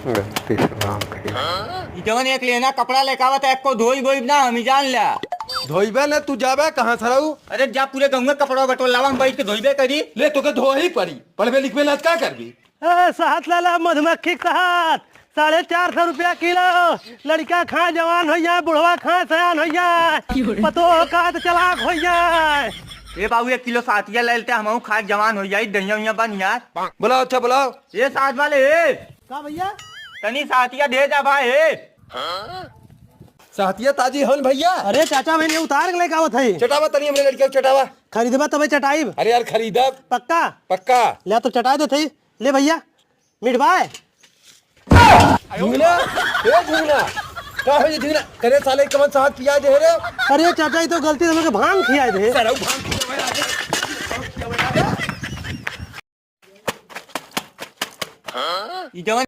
गलती से काम करी। जवन एक लेना कपड़ा लेके आवत है, एक को धोई गोई ना हम जान लिया। धोइबे ने तू जाबे कहाँ से रहू? अरे जा पूरे गाँव में कपड़ा बटोर लावा, हम बैठ के धोइबे करी। ले तो के धो ही पड़ी, पढ़बे लिखबे ना क्या करबी? शहद ले ला, मधुमक्खी शहद 450 रुपया किलो। लड़का खा जवान हो जाए, बुढ़वा खा सयान हो जाए, पतो का तो चलाक हो जाए। ए बाबू 1 किलो साथिया ले लेते, हम खा जवान हो जाई, दहिया उहिया बन यार। बुलाओ, अच्छा बुलाओ। ये साथ वाले का भैया तनी साथिया दे जा भाई। साथिया ताजी हन भैया। अरे चाचा मैंने उतार के लेके आवत है। चटावा तनी हमरे लड़के को चटावा। खरीदबा तबे चटाई। अरे यार खरीदा पक्का पक्का। ले तो चटाई दे थे। ले भैया मिठ भाई। झुंगना ए झुंगना का हो ये झुंगना करे साले कमन साथ पिया दे रे। अरे चाचा ये तो गलती से हमके भांग खियाए दे। सरौ भांग जवन